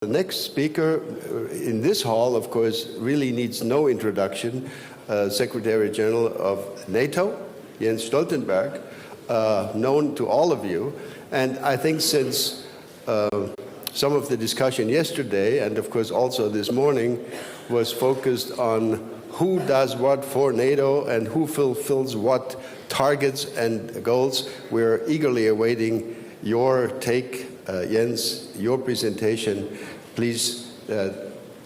The next speaker in this hall, of course, really needs no introduction. Secretary General of NATO, Jens Stoltenberg, known to all of you. And I think since some of the discussion yesterday, and of course also this morning, was focused on who does what for NATO and who fulfills what targets and goals, we're eagerly awaiting your take. Jens, your presentation. Please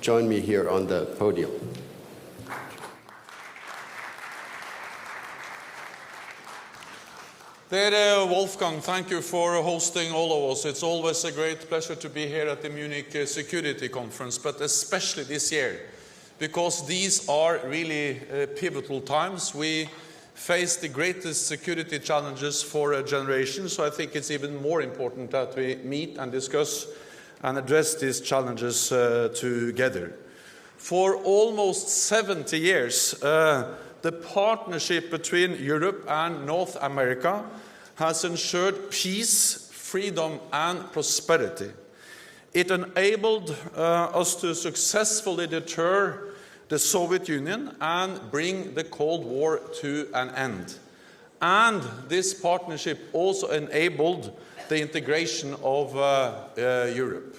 join me here on the podium. Dear Wolfgang, thank you for hosting all of us. It's always a great pleasure to be here at the Munich Security Conference, but especially this year, because these are really pivotal times. We face the greatest security challenges for a generation, so I think it's even more important that we meet and discuss and address these challenges together. For almost 70 years, the partnership between Europe and North America has ensured peace, freedom, and prosperity. It enabled us to successfully deter the Soviet Union and bring the Cold War to an end. And this partnership also enabled the integration of Europe.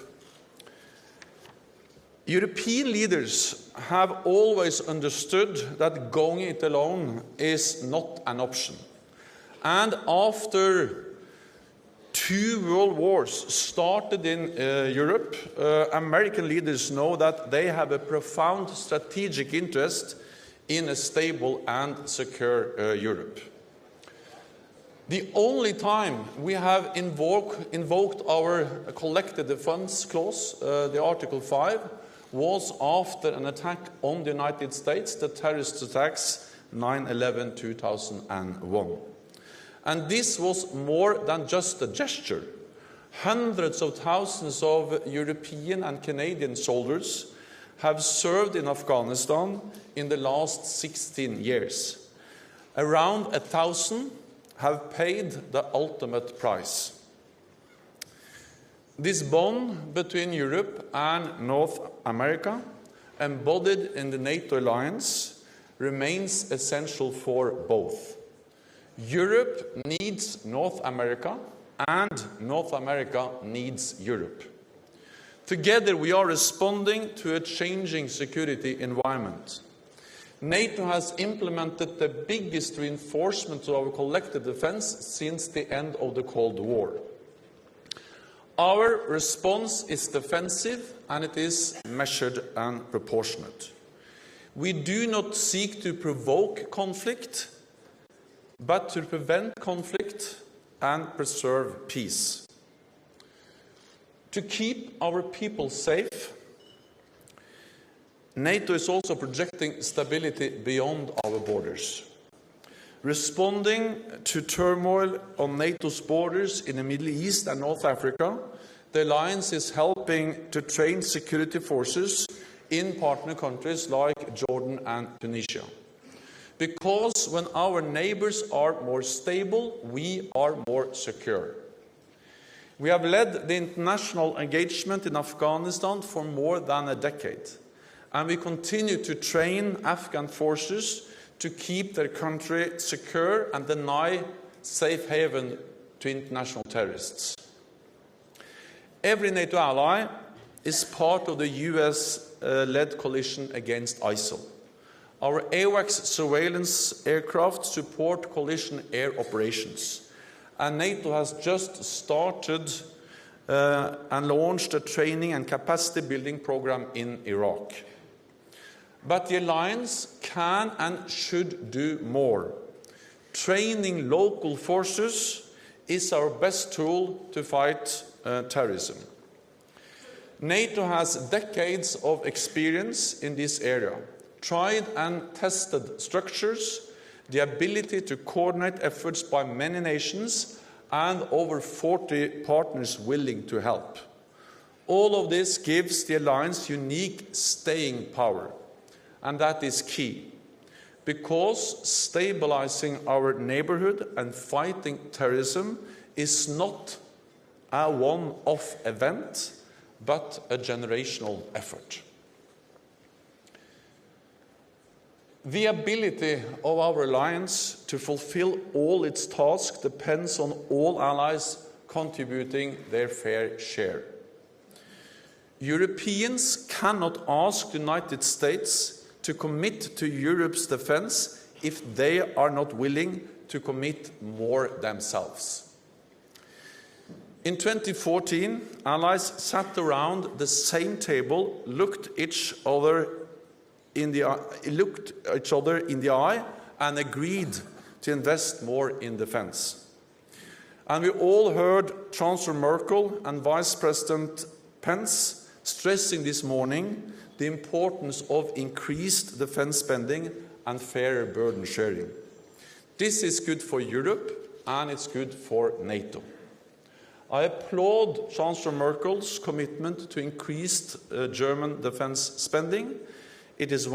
European leaders have always understood that going it alone is not an option. And after two world wars started in Europe, American leaders know that they have a profound strategic interest in a stable and secure Europe. The only time we have invoked our collective defense clause, the Article 5, was after an attack on the United States, the terrorist attacks 9/11/2001. And this was more than just a gesture. Hundreds of thousands of European and Canadian soldiers have served in Afghanistan in the last 16 years. Around 1,000 have paid the ultimate price. This bond between Europe and North America, embodied in the NATO alliance, remains essential for both. Europe needs North America, and North America needs Europe. Together we are responding to a changing security environment. NATO has implemented the biggest reinforcement of our collective defense since the end of the Cold War. Our response is defensive, and it is measured and proportionate. We do not seek to provoke conflict, but to prevent conflict and preserve peace. To keep our people safe, NATO is also projecting stability beyond our borders. Responding to turmoil on NATO's borders in the Middle East and North Africa, the alliance is helping to train security forces in partner countries like Jordan and Tunisia. Because when our neighbors are more stable, we are more secure. We have led the international engagement in Afghanistan for more than a decade, and we continue to train Afghan forces to keep their country secure and deny safe haven to international terrorists. Every NATO ally is part of the US-led coalition against ISIL. Our AWACS surveillance aircraft support coalition air operations. And NATO has just started and launched a training and capacity building program in Iraq. But the alliance can and should do more. Training local forces is our best tool to fight terrorism. NATO has decades of experience in this area. Tried and tested structures, the ability to coordinate efforts by many nations, and over 40 partners willing to help. All of this gives the alliance unique staying power, and that is key, because stabilizing our neighborhood and fighting terrorism is not a one-off event, but a generational effort. The ability of our alliance to fulfill all its tasks depends on all allies contributing their fair share. Europeans cannot ask the United States to commit to Europe's defense if they are not willing to commit more themselves. In 2014, allies sat around the same table, looked each other in the eye, and agreed to invest more in defense. And we all heard Chancellor Merkel and Vice President Pence stressing this morning the importance of increased defense spending and fairer burden sharing. This is good for Europe and it's good for NATO. I applaud Chancellor Merkel's commitment to increased German defense spending. It is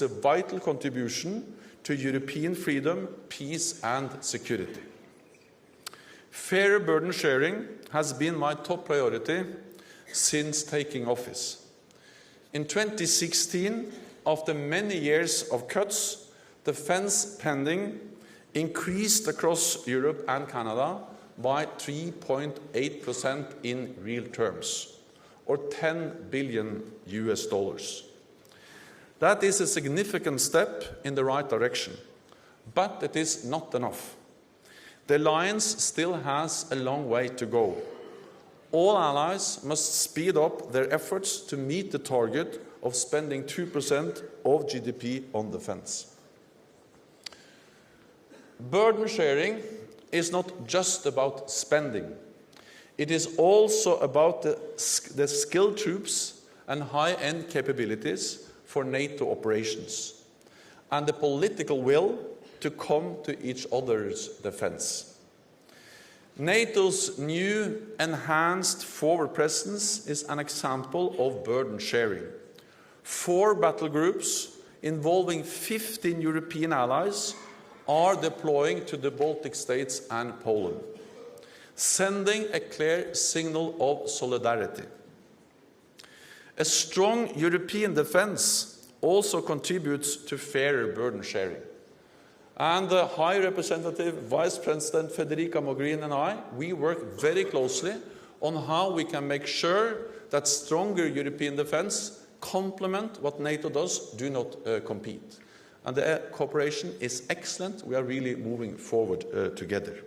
a vital contribution to European freedom, peace and security. Fairer burden sharing has been my top priority since taking office. In 2016, after many years of cuts, defense spending increased across Europe and Canada by 3.8% in real terms, or $10 billion. That is a significant step in the right direction, but it is not enough. The alliance still has a long way to go. All allies must speed up their efforts to meet the target of spending 2% of GDP on defense. Burden sharing is not just about spending. It is also about the skilled troops and high-end capabilities for NATO operations, and the political will to come to each other's defense. NATO's new enhanced forward presence is an example of burden sharing. 4 battle groups involving 15 European allies are deploying to the Baltic states and Poland, sending a clear signal of solidarity. A strong European defense also contributes to fairer burden sharing. And the High Representative Vice President Federica Mogherini and I, we work very closely on how we can make sure that stronger European defense complement what NATO does, do not compete. And the cooperation is excellent. We are really moving forward together.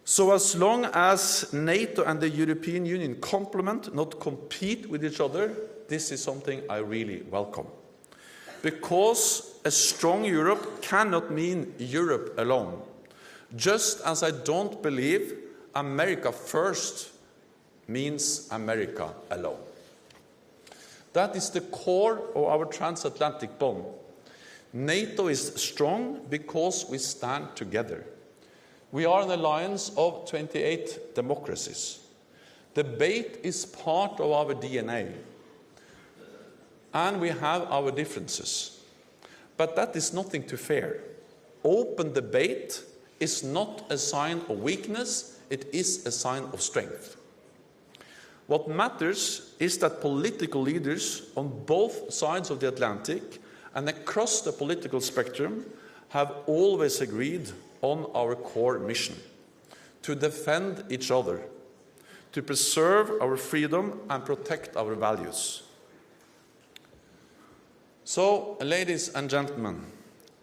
So as long as NATO and the European Union complement, not compete with each other, this is something I really welcome. Because a strong Europe cannot mean Europe alone. Just as I don't believe America first means America alone. That is the core of our transatlantic bond. NATO is strong because we stand together. We are an alliance of 28 democracies. Debate is part of our DNA. And we have our differences. But that is nothing to fear. Open debate is not a sign of weakness, it is a sign of strength. What matters is that political leaders on both sides of the Atlantic and across the political spectrum have always agreed on our core mission: to defend each other, to preserve our freedom and protect our values. So, ladies and gentlemen,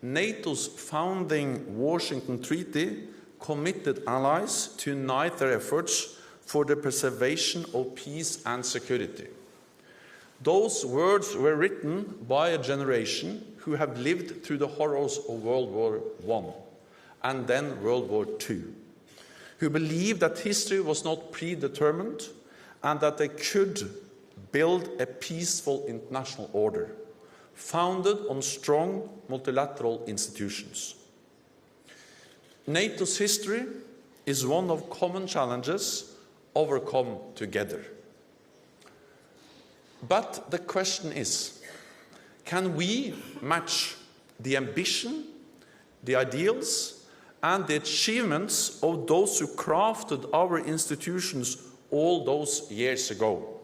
NATO's founding Washington Treaty committed allies to unite their efforts for the preservation of peace and security. Those words were written by a generation who have lived through the horrors of World War I and then World War II, who believed that history was not predetermined and that they could build a peaceful international order founded on strong multilateral institutions. NATO's history is one of common challenges overcome together. But the question is, can we match the ambition, the ideals, and the achievements of those who crafted our institutions all those years ago.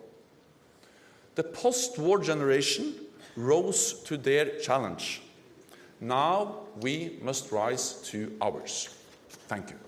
The post-war generation rose to their challenge. Now we must rise to ours. Thank you.